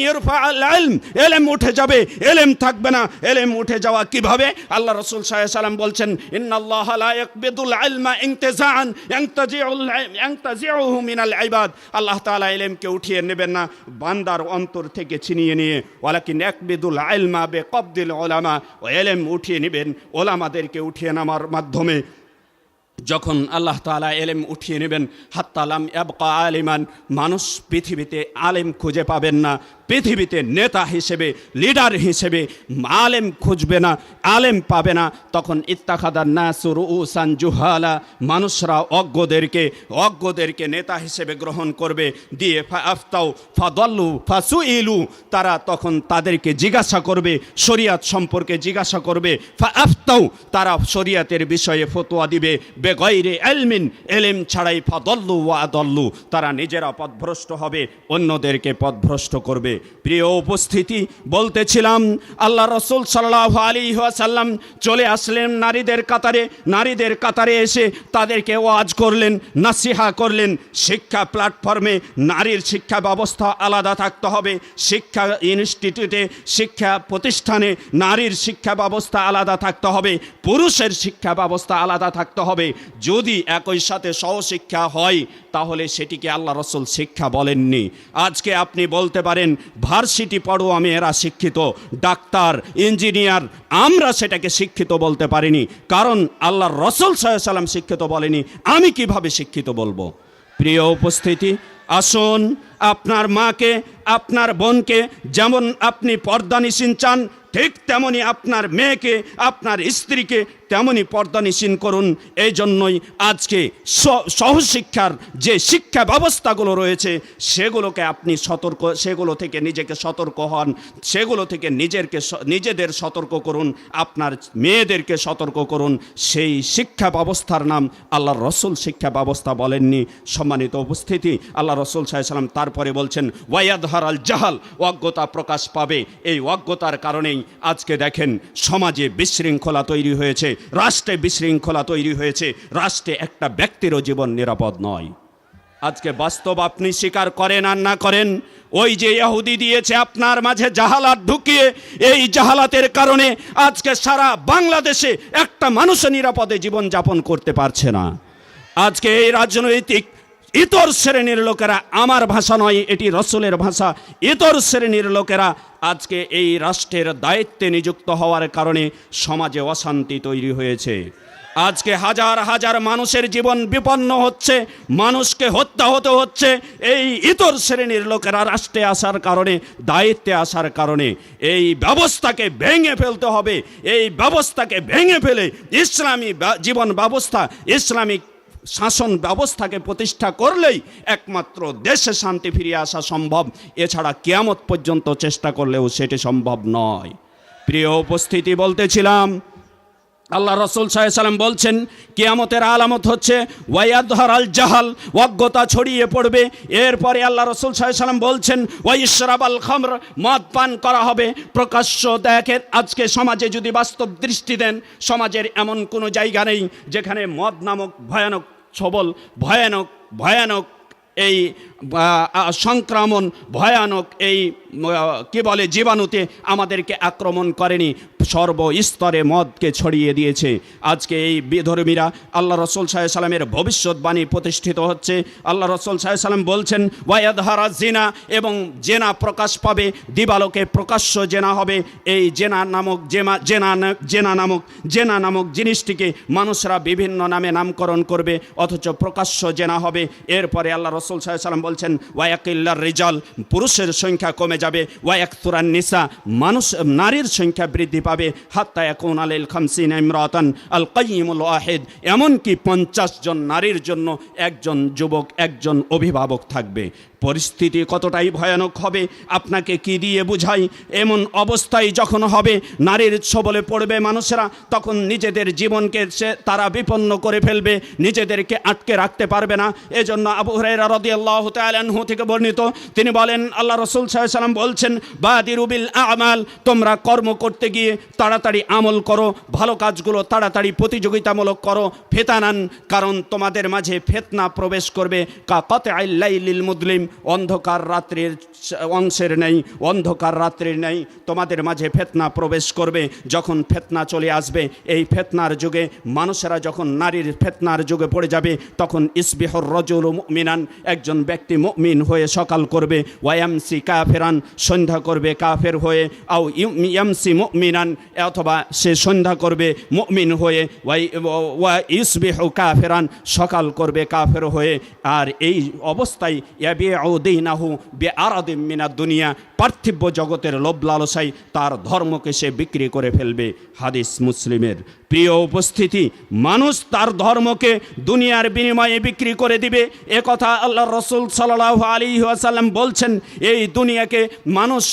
ইরফা আল ইলম, ইলম উঠে যাবে, ইলম থাকবে না। ইলম উঠে যাওয়া কিভাবে? আল্লাহ রসুল সাল্লাল্লাহু আলাইহি ওয়াসাল্লাম বলছেন, ইন্নাল্লাহা লা ইয়াকবিদুল ইলমা ইনতিজাআন ইয়ানতাজিউহু মিনাল ইবাদ, আল্লাহ তাআলা ইলমকে উঠিয়ে নেবেন না বান্দার অন্তর থেকে ছিনিয়ে নিয়ে, ওয়ালাকিন ইয়াকবিদুল ইলমা বিকবদিল উলামা, ও ইলম উঠিয়ে নেবেন ওলামাদেরকে উঠিয়ে নামার মাধ্যমে। যখন আল্লাহ তাআলা ইলম উঠিয়ে নেবেন, হাত্তা লাম ইয়াবকা আলিমান, মানুষ পৃথিবীতে আলেম খুঁজে পাবেন না। পৃথিবীতে নেতা হিসেবে, লিডার হিসেবে আলেম খুঁজবে না, আলেম পাবে না। তখন ইত্তাখাদান নাসু রুউসান জুহালা, মানুষরা অজ্ঞদেরকে নেতা হিসেবে গ্রহণ করবে, দিয়ে ফাআফতাউ ফাদাল্লু ফাসুইলু, তারা তখন তাদেরকে জিজ্ঞাসা করবে, শরিয়াত সম্পর্কে জিজ্ঞাসা করবে, ফাআফতাউ, তারা শরিয়াতের বিষয়ে ফতোয়া দিবে, বেগাইরে ইলমিন, ইলম ছাড়াই, ফাদাল্লু ওয়া আদাল্লু, তারা নিজেরা পথভ্রষ্ট হবে, অন্যদেরকে পথভ্রষ্ট করবে। প্রিয় উপস্থিতি, বলতেছিলাম আল্লাহ রসুল সাল্লাল্লাহু আলাইহি ওয়াসাল্লাম চলে আসলেন নারীদের কাতারে এসে তাদেরকে ওয়াজ করলেন, নাসিহা করলেন। শিক্ষা প্ল্যাটফর্মে নারীর শিক্ষা ব্যবস্থা আলাদা থাকতে হবে, শিক্ষা ইনস্টিটিউটে, শিক্ষা প্রতিষ্ঠানে নারীর শিক্ষা ব্যবস্থা আলাদা থাকতে হবে, পুরুষের শিক্ষা ব্যবস্থা আলাদা থাকতে হবে। যদি একই সাথে সহশিক্ষা হয় তাহলে সেটিকে আল্লাহ রসুল শিক্ষা বলেননি। আজকে আপনি বলতে পারেন ভার্সিটি পড়ুয়া মেয়েরা শিক্ষিত, ডাক্তার, ইঞ্জিনিয়ার, আমরা সেটাকে শিক্ষিত বলতে পারিনি, কারণ আল্লাহ রসুল সাল্লাল্লাহু আলাইহি ওয়াসাল্লাম শিক্ষিত বলেনি। আমি কিভাবে শিক্ষিত বলবো? প্রিয় উপস্থিতি, আসুন আপনার মাকে, আপনার বোনকে যেমন আপনি পর্দানিসীন চান, ঠিক তেমনি আপনার মেয়েকে, আপনার স্ত্রীকে তেমনি পর্দানিসীন করুন। এই জন্যই আজকে সহশিক্ষার যে শিক্ষা ব্যবস্থাগুলো রয়েছে সেগুলোকে আপনি সেগুলো থেকে নিজেকে সতর্ক হন, সেগুলো থেকে নিজেদের সতর্ক করুন, আপনার মেয়েদেরকে সতর্ক করুন। সেই শিক্ষা ব্যবস্থার নাম আল্লাহর রসুল শিক্ষা ব্যবস্থা বলেননি। সম্মানিত উপস্থিতি, আল্লাহ রসুল সাল্লাল্লাহু আলাইহি ওয়াসাল্লাম তারপরে বলছেন ওয়ায়াদহার আল জাহাল, অজ্ঞতা প্রকাশ পাবে। এই অজ্ঞতার কারণেই আজকে দেখেন সমাজে বিশৃঙ্খলা তৈরি হয়েছে, রাষ্ট্রে বিশৃঙ্খলা তৈরি হয়েছে, রাষ্ট্রে একটা ব্যক্তিরও জীবন নিরাপদ নয়। আজকে বাস্তব আপনি স্বীকার করেন আর না করেন, ওই যে ইহুদি দিয়েছে আপনার মাঝে জাহালাত ঢুকিয়ে, এই জাহালাতের কারণে আজকে সারা বাংলাদেশে একটা মানুষ নিরাপদে জীবন যাপন করতে পারছে না। আজকে এই রাজনৈতিক ইতর শ্রেণীর লোকেরা, আমার ভাষা নয়, এটি রসুলের ভাষা, ইতর শ্রেণীর লোকেরা আজকে এই রাষ্ট্রের দায়িত্বে নিযুক্ত হওয়ার কারণে সমাজে অশান্তি তৈরি হয়েছে। আজকে হাজার হাজার মানুষের জীবন বিপন্ন হচ্ছে, মানুষকে হত্যা হতে হচ্ছে এই ইতর শ্রেণীর লোকেরা রাষ্ট্রে আসার কারণে, দায়িত্বে আসার কারণে। এই ব্যবস্থাকে ভেঙে ফেলতে হবে। এই ব্যবস্থাকে ভেঙে ফেলে ইসলামী জীবন ব্যবস্থা, ইসলামিক শাসন ব্যবস্থাকে প্রতিষ্ঠা করলেই একমাত্র দেশে শান্তি ফিরিয়ে আসা সম্ভব। এছাড়া কিয়ামত পর্যন্ত চেষ্টা করলেও সেটি সম্ভব নয়। প্রিয় উপস্থিতি, বলতেছিলাম আল্লাহ রসুল সাল্লাল্লাহু আলাইহি ওয়াসাল্লাম বলছেন কিয়ামতের আলামত হচ্ছে ওয়ায়াদহার আল জাহাল, অজ্ঞতা ছড়িয়ে পড়বে। এরপরে আল্লাহ রসুল সাল্লাল্লাহু আলাইহি ওয়াসাল্লাম বলছেন ওয়াইশরাবাল খামর, মদ পান করা হবে প্রকাশ্য। দেখেন আজকে সমাজে যদি বাস্তব দৃষ্টি দেন, সমাজের এমন কোনো জায়গা নেই যেখানে মদ নামক ভয়ানক ছবল, ভয়ানক এই সংক্রমণ, ভয়ানক এই কি বলে জীবাণুতে আমাদেরকে আক্রমণ করেনি, সর্বস্তরে মদকে ছড়িয়ে দিয়েছে। আজকে এই বিধর্মীরা, আল্লাহ রসুল সাল্লাল্লাহু আলাইহি ওয়াসাল্লামের ভবিষ্যৎবাণী প্রতিষ্ঠিত হচ্ছে। আল্লাহ রসুল সাল্লাল্লাহু আলাইহি ওয়াসাল্লাম বলছেন ওয়ায়াদহারা জিনা, এবং জেনা প্রকাশ পাবে, দিবালোকে প্রকাশ্য জেনা হবে। এই জেনা নামক জিনিসটিকে মানুষরা বিভিন্ন নামে নামকরণ করবে, অথচ প্রকাশ্য জেনা হবে। এরপরে আল্লাহ রসুল সাল্লাল্লাহু আলাইহি ওয়াসাল্লাম বলছেন ওয়ায়াকিল্লার রিজাল, পুরুষের সংখ্যা কমে যাবে, ওয়ায়াকতুরান নিসা, নারীর সংখ্যা বৃদ্ধি পাবে, হাত্তা ইয়াকুন আলাইল খামসিনা ইমরাতান আল কাইয়িমুল ওয়াহিদ, এমনকি 50 জন নারীর জন্য একজন যুবক, একজন অভিভাবক থাকবে। পরিস্থিতি কতটাই ভয়ানক হবে আপনাকে কি দিয়ে বুঝাই। এমন অবস্থায় যখন হবে, নারীর ছবলে পড়বে মানুষেরা, তখন নিজেদের জীবনকে তারা বিপন্ন করে ফেলবে, নিজেদেরকে আটকে রাখতে পারবে না। এজন্য আবু হুরায়রা রাদিয়াল্লাহু তাআলা আনহু থেকে বর্ণিত, তিনি বলেন আল্লাহ রাসূল সাল্লাল্লাহু আলাইহি ওয়াসাল্লাম বলছেন বাদিরু বিল আমাল, তোমরা কর্ম করতে গিয়ে তাড়াতাড়ি আমল করো, ভালো কাজগুলো তাড়াতাড়ি প্রতিযোগিতামূলক করো। ফেতানান, কারণ তোমাদের মাঝে ফেতনা প্রবেশ করবে। কা কাতআইল লাইলিল মুদলিম, অন্ধকার রাত্রির অংশের নেই, অন্ধকার রাত্রির নেই, তোমাদের মাঝে ফেতনা প্রবেশ করবে। যখন ফেতনা চলে আসবে, এই ফেতনার যুগে মানুষেরা যখন নারীর ফেতনার যুগে পড়ে যাবে, তখন ইসবিহুর রাজুলু মুমিনান, একজন ব্যক্তি মুমিন হয়ে সকাল করবে, ওয়ায়ামসি কাফিরান, সন্ধ্যা করবে কাফের হয়ে, আও ইয়ামসি মুমিনান, অথবা সে সন্ধ্যা করবে মুমিন হয়ে, ওয়া ইসবিহু কাফিরান, সকাল করবে কাফের হয়ে। আর এই অবস্থায় ইয়াবিউ দীনাহু বিআরাদিম মিনাদ দুনিয়া, পার্থিব জগতের লোভ লালসায় তার ধর্মকে সে বিক্রি করে ফেলবে। হাদিস মুসলিমের। প্রিয় উপস্থিতি, মানুষ তার ধর্মকে দুনিয়ার বিনিময়ে বিক্রি করে দিবে, এ কথা আল্লাহ রসুল সাল্লাল্লাহু আলাইহি ওয়াসাল্লাম বলছেন। এই দুনিয়াকে মানুষ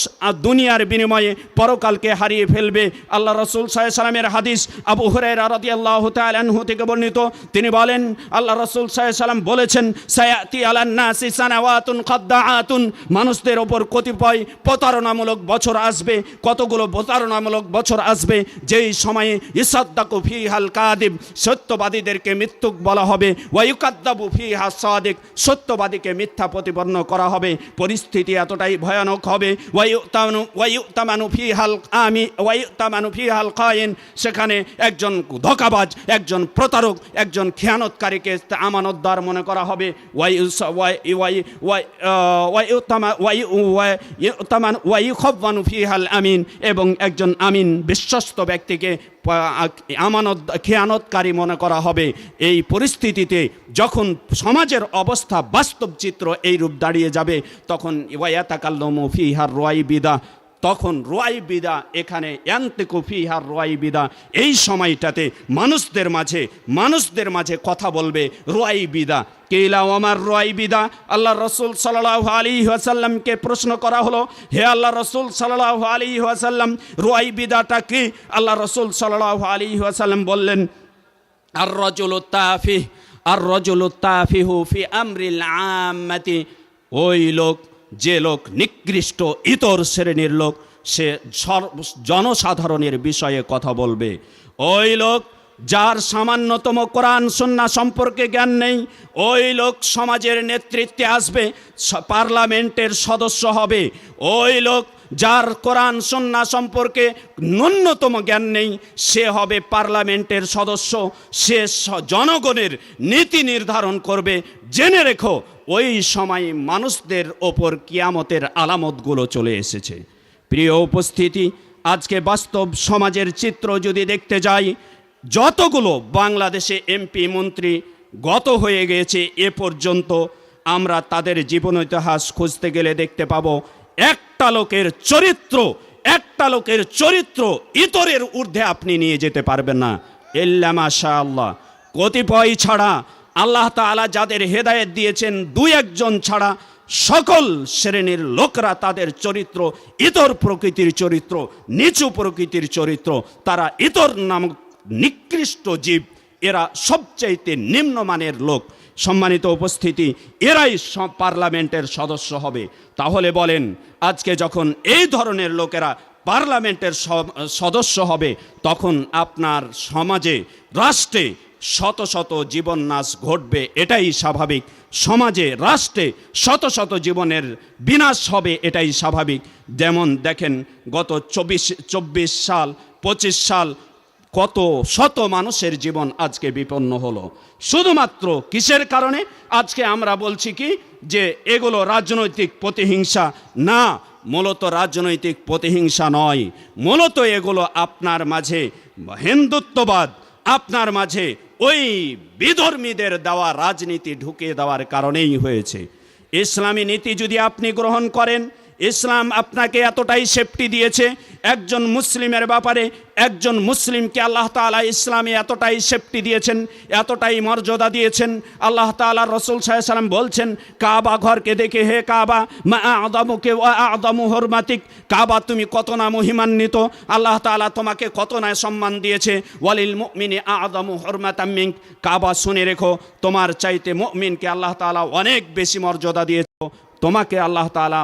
দুনিয়ার বিনিময়ে পরকালকে হারিয়ে ফেলবে। আল্লাহ রসুল সাল্লাল্লাহু আলাইহি ওয়াসাল্লামের হাদিস আবু হুরায়রা রাদিয়াল্লাহু তাআলা আনহু থেকে বর্ণিত, তিনি বলেন আল্লাহ রসুল সাল্লাল্লাহু আলাইহি ওয়াসাল্লাম বলেছেন সায়াতি আলান নাসি সানাওয়াতুন কাদ্দাআতুন, মানুষদের ওপর কতিপয় প্রতারণামূলক বছর আসবে, কতগুলো প্রতারণামূলক বছর আসবে, যেই সময়ে ইসাদ্দাকু ফিহাল কাযিব, সত্যবাদীদেরকে মিথ্যুক বলা হবে, ওয়া ইউকাদ্দাবু ফিহা সাদিক, সত্যবাদীকে মিথ্যা প্রতিপন্ন করা হবে। পরিস্থিতি এতটাই ভয়ানক হবে। ওয়া ইউতামানু ফিহাল কায়িন, সেখানে একজন ধোঁকাবাজ, একজন প্রতারক, একজন খেয়ানতকারীকে আমানতদার মনে করা হবে। আমিন, এবং একজন আমিন বিশ্বস্ত ব্যক্তিকে খেয়ানতকারী মনে করা হবে। এই পরিস্থিতিতে যখন সমাজের অবস্থা, বাস্তব চিত্র এই রূপ দাঁড়িয়ে যাবে, তখন ওয়ায়াতাকাল্লামু ফিহার রুয়াইবিদা, তখন রুয়াইবিদা, এখানে ইয়ান্তিকু ফিহার রুয়াইবিদা, এই সময়টাতে মানুষদের মাঝে কথা বলবে রুয়াইবিদা। কেলা ওমার রুয়াইবিদা, আল্লাহ রসুল সাল্লাল্লাহু আলাইহি ওয়াসাল্লামকে প্রশ্ন করা হলো, হে আল্লাহ রসুল সাল্লাল্লাহু আলাইহি ওয়াসাল্লাম, রুয়াইবিদাটা কি? আল্লাহ রসুল সাল্লাল্লাহু আলাইহি ওয়াসাল্লাম বললেন আর রাজুলু তাফিহু ফি আমরিল আম্মাতি, ওই লোক, যে লোক নিকৃষ্ট ইতর শ্রেণীর লোক, সে জনসাধারণের বিষয়ে কথা বলবে। ওই লোক যার সামান্যতম কোরআন সুন্নাহ সম্পর্কে জ্ঞান নেই, ওই লোক সমাজের নেতৃত্বে আসবে, পার্লামেন্টের সদস্য হবে। ওই লোক যার কোরআন সুন্নাহ সম্পর্কে ন্যূনতম জ্ঞান নেই, সে হবে পার্লামেন্টের সদস্য, সে জনগণের নীতি নির্ধারণ করবে। জেনে রেখো, ওই সময় মানুষদের ওপর কিয়ামতের আলামতগুলো চলে এসেছে। প্রিয় উপস্থিতি, আজকে বাস্তব সমাজের চিত্র যদি দেখতে যাই, যতগুলো বাংলাদেশে এমপি মন্ত্রী গত হয়ে গিয়েছে এ পর্যন্ত, আমরা তাদের জীবন ইতিহাস খুঁজতে গেলে দেখতে পাবো একটা লোকের চরিত্র ইতরের ঊর্ধ্বে আপনি নিয়ে যেতে পারবেন না, ইল্লা মাশাআল্লাহ। কতিপয় ছাড়া, আল্লাহ তাআলা যাদের হেদায়েত দিয়েছেন, দুই একজন ছাড়া সকল শ্রেণীর লোকরা তাদের চরিত্র ইতর প্রকৃতির চরিত্র, নিচু প্রকৃতির চরিত্র। তারা ইতর নামক নিকৃষ্ট জীব, এরা সবচাইতে নিম্নমানের লোক। সম্মানিত উপস্থিতি, এরাই পার্লামেন্টের সদস্য হবে। তাহলে বলেন, আজকে যখন এই ধরনের লোকেরা পার্লামেন্টের সদস্য হবে, তখন আপনার সমাজে, রাষ্ট্রে শত শত জীবন নাশ ঘটবে, এটাই স্বাভাবিক। সমাজে, রাষ্ট্রে শত শত জীবনের বিনাশ হবে, এটাই স্বাভাবিক। যেমন দেখেন, গত 24 সাল 25 সাল কত শত মানুষের জীবন আজকে বিপন্ন হলো, শুধুমাত্র কিসের কারণে? আজকে আমরা বলছি কি যে এগুলো রাজনৈতিক প্রতিহিংসা। না, মূলত রাজনৈতিক প্রতিহিংসা নয়, মূলত এগুলো আপনার মাঝে হিন্দুত্ববাদ, আপনার মাঝে ওই বিধর্মীদের দেওয়া রাজনীতি ঢুকিয়ে দেওয়ার কারণেই হয়েছে। ইসলামী নীতি যদি আপনি গ্রহণ করেন, ইসলাম আপনাকে এতটাই সেফটি দিয়েছে, একজন মুসলিমের ব্যাপারে, একজন মুসলিমকে আল্লাহ তাআলা ইসলামে এতটাই সেফটি দিয়েছেন, এতটাই মর্যাদা দিয়েছেন। আল্লাহ তাআলা রাসূল সাল্লাল্লাহু আলাইহি ওয়াসাল্লাম বলছেন, কাবা ঘরকে দেখে, হে কাবা মা আ'যামুকা ওয়া আ'যামু হুরমাতিক, কাবা তুমি কত না মহিমান্বিত, আল্লাহ তাআলা তোমাকে কত না সম্মান দিয়েছে। ওয়ালিল মুমিনি আ'যামু হুরমাতাম মিনক, কাবা শুনে রেখো, তোমার চাইতে মুমিনকে আল্লাহ তাআলা অনেক বেশি মর্যাদা দিয়েছে। তোমাকে আল্লাহ তাআলা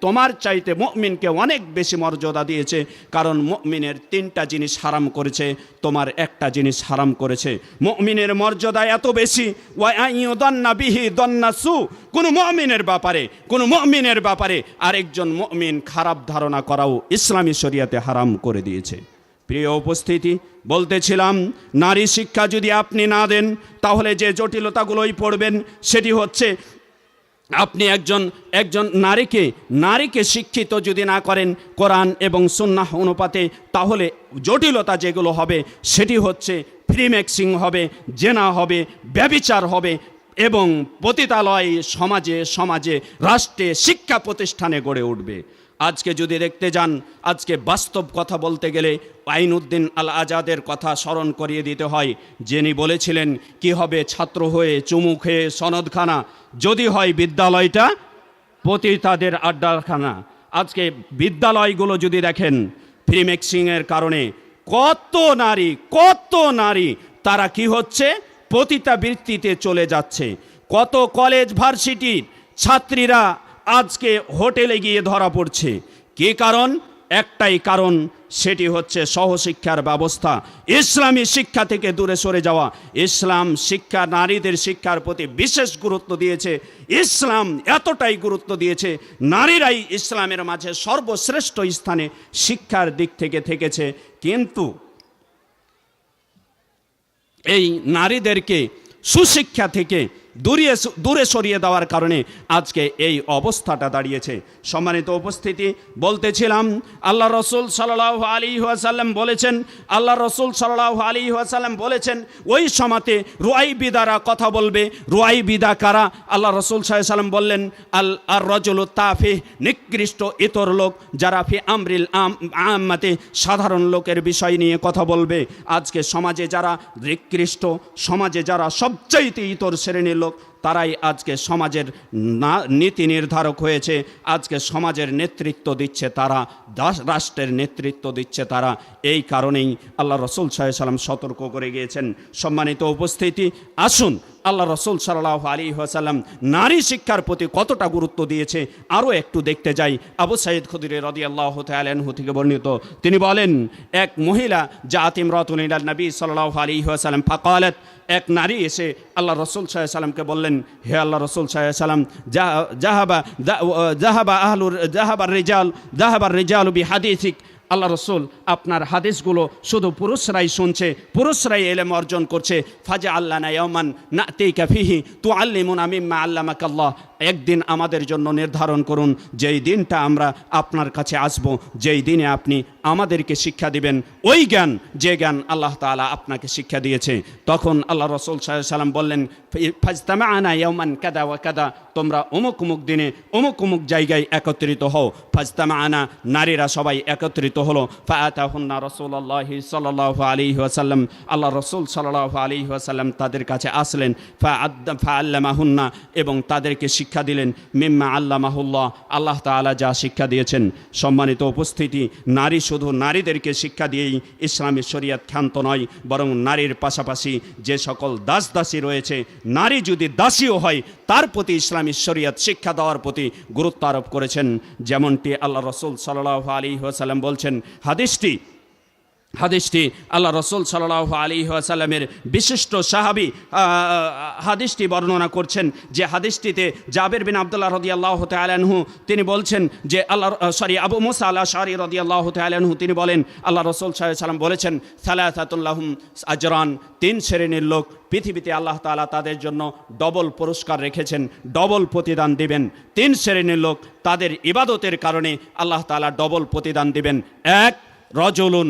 তোমার চাইতে মুমিনকে অনেক বেশি মর্যাদা দিয়েছে, কারণ মুমিনের 3টা জিনিস হারাম করেছে, তোমার একটা জিনিস হারাম করেছে। মুমিনের মর্যাদা এত বেশি, ওয়া আইয়ুদান্না বিহি দান্নাসু, কোনো মুমিনের ব্যাপারে আরেকজন মুমিন খারাপ ধারণা করাও ইসলামী শরিয়াতে হারাম করে দিয়েছে। প্রিয় উপস্থিতি, বলতেছিলাম, নারী শিক্ষা যদি আপনি না দেন, তাহলে যে জটিলতাগুলোই পড়বেন, সেটি হচ্ছে আপনি একজন নারীকে শিক্ষিত যদি না করেন কোরআন এবং সুন্নাহ অনুপাতে, তাহলে জটিলতা যেগুলো হবে সেটি হচ্ছে ফ্রি মিক্সিং হবে, জেনা হবে, ব্যভিচার হবে, এবং পতিতালয় সমাজে রাষ্ট্রে শিক্ষা প্রতিষ্ঠানে গড়ে উঠবে। আজকে যদি দেখতে যান, আজকে বাস্তব কথা বলতে গেলে আইনউদ্দিন আল আজাদের কথা স্মরণ করিয়ে দিতে হয়, যিনি বলেছিলেন, কি হবে ছাত্র হয়ে চুমু খেয়ে সনদখানা, যদি হয় বিদ্যালয়টা পতিতাদের আড্ডাখানা। আজকে বিদ্যালয়গুলো যদি দেখেন, ফ্রি মিক্সিংয়ের কারণে কত নারী তারা কি হচ্ছে, পতিতাবৃত্তিতে চলে যাচ্ছে। কত কলেজ ভার্সিটির ছাত্রীরা আজকে হোটেলে গিয়ে ধরা পড়ছে। কি কারণ? একটাই কারণ, সেটি হচ্ছে সহশিক্ষার ব্যবস্থা, ইসলামী শিক্ষা থেকে দূরে সরে যাওয়া। ইসলাম শিক্ষা, নারীদের শিক্ষার প্রতি বিশেষ গুরুত্ব দিয়েছে। ইসলাম এতটাই গুরুত্ব দিয়েছে, নারীরাই ইসলামের মাঝে সর্বশ্রেষ্ঠ স্থানে শিক্ষার দিক থেকে থেকেছে। কিন্তু এই নারীদেরকে সুশিক্ষা থেকে দূরে সরিয়ে দেওয়ার কারণে আজকে এই অবস্থাটা দাঁড়িয়েছে। সম্মানিত উপস্থিতি, বলতেছিলাম, আল্লাহ রসুল সাল্লাল্লাহু আলাইহি ওয়াসাল্লাম বলেছেন, ওই সমাতে রুয়াইবিদারা কথা বলবে। রুয়াইবিদা কারা? আল্লাহ রসুল সাল্লাল্লাহু আলাইহি ওয়াসাল্লাম বললেন, আর রাজুলু তাফিহ, নিকৃষ্ট ইতর লোক, যারা ফি আমরিল আম্মাতে, সাধারণ লোকের বিষয় নিয়ে কথা বলবে। আজকে সমাজে যারা নিকৃষ্ট, সমাজে যারা সবচাইতে ইতর শ্রেণীর লোক, তারাই আজকে সমাজের নীতি নির্ধারক হয়েছে। আজকে সমাজের নেতৃত্ব দিচ্ছে তারা, রাষ্ট্রের নেতৃত্ব দিচ্ছে তারা। এই কারণেই আল্লাহ রসুল সাল্লাল্লাহু আলাইহি ওয়াসাল্লাম সতর্ক করে গিয়েছেন। সম্মানিত উপস্থিতি, আসুন আল্লাহ রসুল সাল্লাল্লাহু আলাইহি ওয়াসাল্লাম নারী শিক্ষার প্রতি কতটা গুরুত্ব দিয়েছে আরও একটু দেখতে যাই। আবু সাঈদ খুদরি রাদিয়াল্লাহু তাআলা আনহু থেকে বর্ণিত, তিনি বলেন, এক মহিলা জাআত ইমরাতুন ইলান নবী সাল্লাল্লাহু আলাইহি ওয়াসাল্লাম ফাকালাত, এক নারী এসে আল্লাহ রসুল সাল্লাল্লাহু আলাইহি ওয়াসাল্লামকে বললেন, হে আল্লাহ রসুল সাল্লাল্লাহু আলাইহি ওয়াসাল্লাম, জাহাবার রিজালু বিহাদিসিক, আল্লাহ রসুল আপনার হাদিসগুলো শুধু পুরুষরাই শুনছে, পুরুষরাই ইলম অর্জন করছে। ফাজা আল্লানা ইয়াওমান নাতিকা ফিহি তুআল্লিমুনা মিম্মা আল্লামাকাল্লাহ, একদিন আমাদের জন্য নির্ধারণ করুন যেই দিনটা আমরা আপনার কাছে আসব, যেই দিনে আপনি আমাদেরকে শিক্ষা দিবেন ওই জ্ঞান, যে জ্ঞান আল্লাহ তাআলা আপনাকে শিক্ষা দিয়েছে। তখন আল্লাহ রসুল সাল্লাল্লাহু আলাইহি ওয়াসাল্লাম বললেন, ফাজতামা'না ইয়াওমান কাদা ওয়া কাদা, তোমরা অমুক অমুক দিনে অমুক অমুক জায়গায় একত্রিত হও। ফাজতামা'না, নারীরা সবাই একত্রিত হলো। ফাআতাহুন্না রাসূলুল্লাহি সাল্লাল্লাহু আলাইহি ওয়াসাল্লাম, আল্লাহ রসুল সাল্লাল্লাহু আলাইহি ওয়াসাল্লাম তাদের কাছে আসলেন। ফাআল্লামাহুন্না, এবং তাদেরকে শিক্ষা দিলেন মিম্মা আল্লামাহুল্লাহ, আল্লাহ তাআলা যা শিক্ষা দিয়েছেন। সম্মানিত উপস্থিতি, নারী শুধু নারীদেরকে শিক্ষা দিয়েই ইসলামী শরীয়ত ক্ষান্ত নয়, বরং নারীর পাশাপাশি যে সকল দাস দাসী রয়েছে, নারী যদি দাসীও হয় তার প্রতি ইসলামী শরীয়ত শিক্ষা দেওয়ার প্রতি গুরুত্ব আরোপ করেছেন। যেমনটি আল্লাহ রসুল সাল্লাল্লাহু আলাইহি ওয়াসাল্লাম বলছেন, হাদিসটি আল্লাহ রসুল সাল্লাল্লাহু আলাইহি ওয়াসাল্লামের বিশিষ্ট সাহাবী হাদিসটি বর্ণনা করছেন, যে হাদিসটিতে জাবের বিন আব্দুল্লাহ রাদিয়াল্লাহু তাআলা আনহু তিনি বলছেন যে আবু মুসা আল আশআরী রাদিয়াল্লাহু তাআলা আনহু তিনি বলেন, আল্লাহ রসুল সাল্লাল্লাহু আলাইহি ওয়াসাল্লাম বলেছেন, সালাসাতুল লাহুম আজরান, তিন শ্রেণীর লোক পৃথিবীতে আল্লাহ তাআলা তাদের জন্য ডবল পুরস্কার রেখেছেন, ডবল প্রতিদান দিবেন। তিন শ্রেণীর লোক, তাদের ইবাদতের কারণে আল্লাহ তাআলা ডবল প্রতিদান দিবেন। এক, রজুলুন,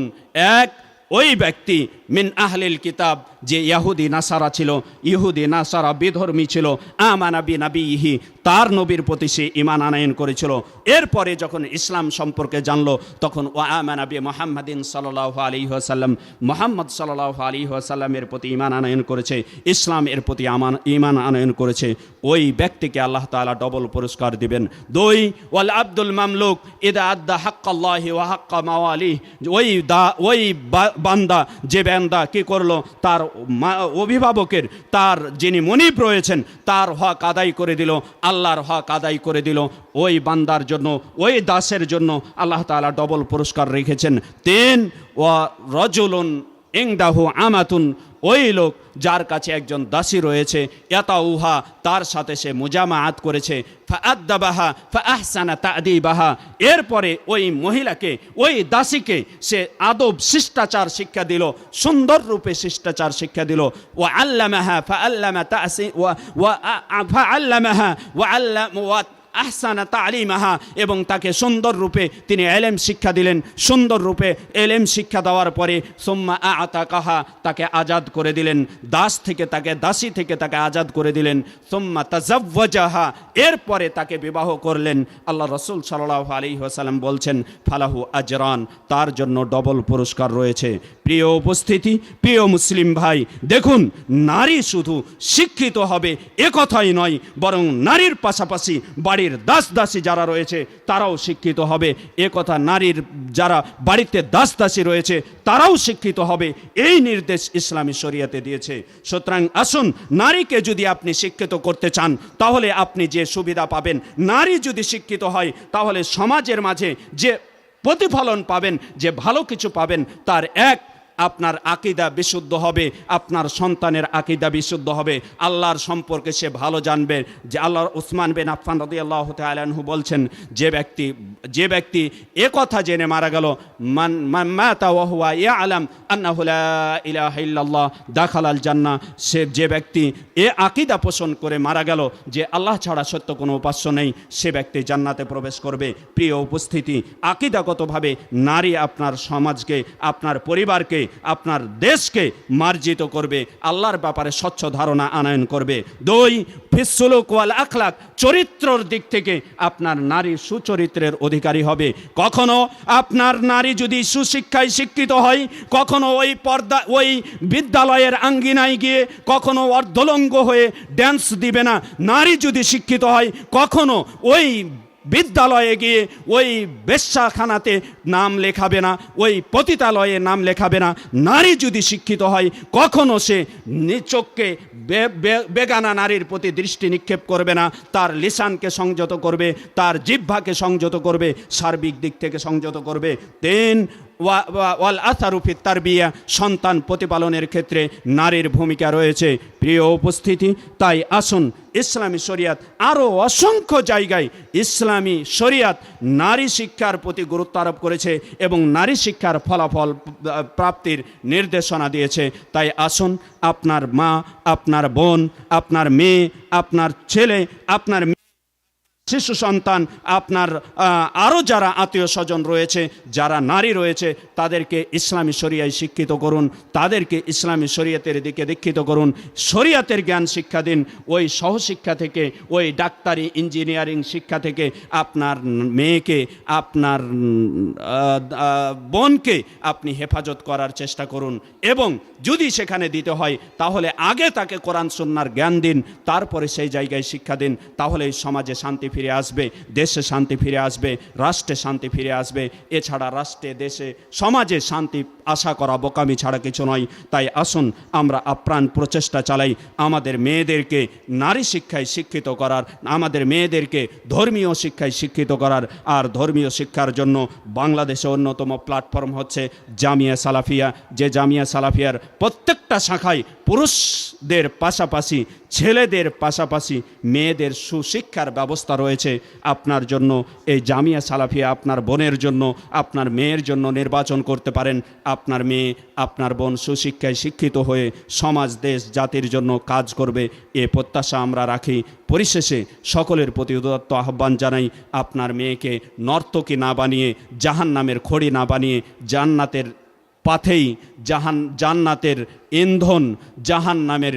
এক ওই ব্যক্তি মিন আহলিল কিতাব, যে ইহুদি নাসারা ছিল, ইহুদি নাসারা বিধর্মী ছিল, আমানা বিনাবিহি, তার নবীর প্রতি সে ঈমান আনয়ন করেছিল। এরপরে যখন ইসলাম সম্পর্কে জানলো তখন ও আমানা বি মুহাম্মাদিন সাল্লাল্লাহু আলাইহি ওয়াসাল্লাম, মুহাম্মদ সাল্লাল্লাহু আলাইহি ওয়াসাল্লামের প্রতি ঈমান আনয়ন করেছে, ইসলামের প্রতি ঈমান আনয়ন করেছে। ওই ব্যক্তিকে আল্লাহ তাআলা ডবল পুরস্কার দিবেন। দুই, ওয়াল আব্দুল মামলুক ইদা আদ্দা হাক্কাল্লাহি ওয়া হাক্কা মাওয়ালিহ, ওই বান্দা, যে বান্দা কি করলো, তার অভিভাবকের, তার যিনি মনিব রয়েছেন তার হক আদায় করে দিল, আল্লাহর হক আদায় করে দিল, ওই বান্দার জন্য, ওই দাসের জন্য আল্লাহ তাআলা ডবল পুরস্কার রেখেছেন। তিন, ওয়া রাজুলুন ইনদাহু আমাতুন, ওই লোক যার কাছে একজন দাসী রয়েছে, ইয়াতাউহা, তার সাথে সে মুজামাআত করেছে, ফাআদ্দাবাহা ফাআহসানা তা'দীবাহা, এরপরে ওই মহিলাকে, ওই দাসীকে সে আদব শিষ্টাচার শিক্ষা দিল, সুন্দর রূপে শিষ্টাচার শিক্ষা দিল। ওয়া আল্লামাহা ফাআল্লামা তা'সি ওয়া ফাআল্লামাহা ওয়া আহসানা তালিমাহা, এবং তাকে সুন্দর রূপে তিনি এলেম শিক্ষা দিলেন। সুন্দর রূপে এলেম শিক্ষা দেওয়ার পরে সুম্মা আতাকাহা, তাকে আজাদ করে দিলেন, দাস থেকে তাকে, দাসী থেকে তাকে আজাদ করে দিলেন। সুম্মা তাজাওয়াজাহা, এরপরে তাকে বিবাহ করলেন। আল্লাহ রসুল সাল্লাল্লাহু আলাইহি ওয়াসাল্লাম বলছেন, ফালাহু আজরান, তার জন্য ডবল পুরস্কার রয়েছে। প্রিয় উপস্থিতি, প্রিয় মুসলিম ভাই, দেখুন, নারী শুধু শিক্ষিত হবে এ কথাই নয়, বরং নারীর পাশাপাশি বাড়ির দাস দাসী যারা রয়েছে তারাও শিক্ষিত হবে এ কথা, নারীর যারা বাড়িতে দাস দাসী রয়েছে তারাও শিক্ষিত হবে, এই নির্দেশ ইসলামী শরীয়তে দিয়েছে। সুতরাং আসুন, নারীকে যদি আপনি শিক্ষিত করতে চান তাহলে আপনি যে সুবিধা পাবেন, নারী যদি শিক্ষিত হয় তাহলে সমাজের মাঝে যে প্রতিফলন পাবেন, যে ভালো কিছু পাবেন, তার এক, আপনার আকীদা বিশুদ্ধ হবে, আপনার সন্তানের আকীদা বিশুদ্ধ হবে, আল্লাহর সম্পর্কে সে ভালো জানবে। যে আল্লাহর উসমান বিন আফফান রাদিয়াল্লাহু তাআলা আনহু বলছেন, যে ব্যক্তি এ কথা জেনে মারা গেল, মান মাতা ওয়া হুয়া ইয়ালাম আন্নাহু লা ইলাহা ইল্লাল্লাহ দাখালাল জান্নাহ, সে যে ব্যক্তি এ আকীদা পোষণ করে মারা গেল যে আল্লাহ ছাড়া সত্য কোনো উপাস্য নেই, সে ব্যক্তি জান্নাতে প্রবেশ করবে। প্রিয় উপস্থিতি, আকীদাগতভাবে নারী আপনার সমাজকে, আপনার পরিবারকে, আপনার দেশকে মার্জিত করবে, আল্লাহর ব্যাপারে স্বচ্ছ ধারণা আনয়ন করবে। দুই, ফিসসুলুক ওয়াল আখলাক, চরিত্রের দিক থেকে আপনার নারী সুচরিত্রের অধিকারী হবে। কখনো আপনার নারী যদি সুশিক্ষায় শিক্ষিত হয়, কখনো ওই বিদ্যালয়ের আঙ্গিনায় গিয়ে কখনো অর্ধলঙ্গ হয়ে ড্যান্স দিবে না। নারী যদি শিক্ষিত হয়, কখনো ওই বিদ্যালয়ে গিয়ে ওই বেশ্যাখানাতে নাম লেখাবে না, ওই পতিতালয়ে নাম লেখাবে না। নারী যদি শিক্ষিত হয় কখনো সে চোখকে বেগানা নারীর প্রতি দৃষ্টি নিক্ষেপ করবে না, তার লিসানকে সংযত করবে, তার জিহ্বাকে সংযত করবে, সার্বিক দিক থেকে সংযত করবে। ওয়াল আসারুফি তারবিয়া, সন্তান প্রতিপালনের ক্ষেত্রে নারীর ভূমিকা রয়েছে। প্রিয় উপস্থিতি, তাই আসুন ইসলামী শরিয়াত আরও অসংখ্য জায়গায় ইসলামী শরিয়াত নারী শিক্ষার প্রতি গুরুত্ব আরোপ করেছে এবং নারী শিক্ষার ফলাফল প্রাপ্তির নির্দেশনা দিয়েছে। তাই আসুন আপনার মা, আপনার বোন, আপনার মেয়ে, আপনার ছেলে, আপনার শিশু সন্তান, আপনার আরও যারা আত্মীয় স্বজন রয়েছে, যারা নারী রয়েছে, তাদেরকে ইসলামী শরিয়ায় শিক্ষিত করুন, তাদেরকে ইসলামী শরিয়তের দিকে দীক্ষিত করুন, শরিয়তের জ্ঞান শিক্ষা দিন। ওই সহশিক্ষা থেকে, ওই ডাক্তারি ইঞ্জিনিয়ারিং শিক্ষা থেকে আপনার মেয়েকে, আপনার বোনকে আপনি হেফাজত করার চেষ্টা করুন। এবং যদি সেখানে দিতে হয় তাহলে আগে তাকে কোরআন সুন্নাহর জ্ঞান দিন, তারপরে সেই জায়গায় শিক্ষা দিন। তাহলে সমাজে শান্তি ফিরে আসবে, দেশে শান্তি ফিরে আসবে, রাষ্ট্রে শান্তি ফিরে আসবে। এছাড়া রাষ্ট্রে, দেশে, সমাজে শান্তি আশা করা বোকামি ছাড়া কিছু নয়। তাই আসুন আমরা আপ্রাণ প্রচেষ্টা চালাই আমাদের মেয়েদেরকে নারী শিক্ষায় শিক্ষিত করার, আমাদের মেয়েদেরকে ধর্মীয় শিক্ষায় শিক্ষিত করার। আর ধর্মীয় শিক্ষার জন্য বাংলাদেশে অন্যতম প্ল্যাটফর্ম হচ্ছে জামিয়া সালাফিয়া। যে জামিয়া সালাফিয়ার প্রত্যেকটা শাখায় পুরুষদের পাশাপাশি, ছেলেদের পাশাপাশি মেয়েদের সুশিক্ষার ব্যবস্থা রয়েছে। আপনার জন্য এই জামিয়া সালাফিয়া আপনার বোনের জন্য, আপনার মেয়ের জন্য নির্বাচন করতে পারেন। আপনার মেয়ে, আপনার বোন সুশিক্ষায় শিক্ষিত হয়ে সমাজ, দেশ, জাতির জন্য কাজ করবে, এ প্রত্যাশা আমরা রাখি। পরিশেষে সকলের প্রতি উদাত্ত আহ্বান জানাই, আপনার মেয়েকে নর্তকী না বানিয়ে, জাহান্নামের খড়ি না বানিয়ে, জান্নাতের পাথেই, জান্নাতের ইন্ধন, জাহান্নামের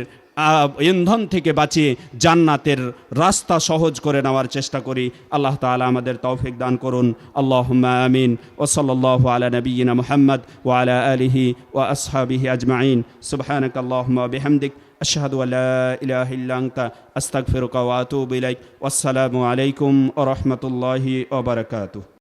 ইন্ধন থেকে বাঁচিয়ে জান্নাতের রাস্তা সহজ করে নেওয়ার চেষ্টা করি। আল্লাহ তাআলা আমাদের তৌফিক দান করুন। আল্লাহুম্মা আমিন। ওয়া সাল্লাল্লাহু আলা নাবিয়িনা মুহাম্মদ ওয়া আলা আলিহি ওয়া আসহাবিহি আজমাইন। সুবহানাকা আল্লাহুম্মা ওয়া বিহামদিক, আশহাদু আল্লা ইলাহা ইল্লা আনতা, আস্তাগফিরুকা ওয়া আতুবু ইলাইক। ওয়াসসালামু আলাইকুম ওয়া রাহমাতুল্লাহি ওয়া বারাকাতুহু।